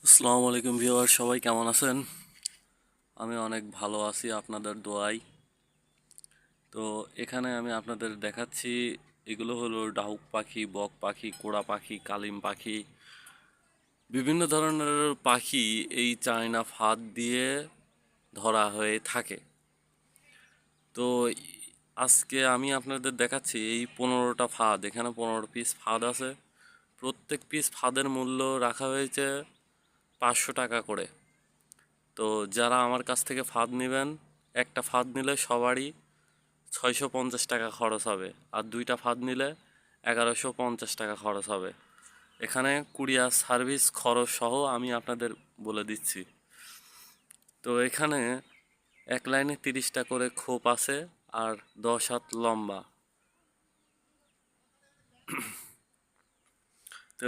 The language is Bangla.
আসসালামু আলাইকুম ভিউয়ার, সবাই কেমন আছেন? আমি অনেক ভালো আছি আপনাদের দোয়ায়। তো এখানে আমি আপনাদের দেখাচ্ছি, এগুলো হলো ডাহুক পাখি, বক পাখি, কোড়া পাখি, কালিম পাখি, বিভিন্ন ধরনের পাখি এই চায়না ফাঁদ দিয়ে ধরা হয়ে থাকে। তো আজকে আমি আপনাদের দেখাচ্ছি এই 15টা ফাঁদ, এখানে 15 পিস ফাঁদ আছে। প্রত্যেক পিস ফাঁদের মূল্য রাখা হয়েছে 500 টাকা করে। তো যারা আমার কাছ থেকে ফাঁদ নেবেন, একটা ফাঁদ নিলে সবারই 650 টাকা খরচ হবে, আর দুইটা ফাঁদ নিলে 1150 টাকা খরচ হবে। এখানে কুরিয়ার সার্ভিস খরচ সহ আমি আপনাদের বলে দিচ্ছি। তো এখানে এক লাইনে 30টা করে খোপ আছে, আর 10 হাত লম্বা। তো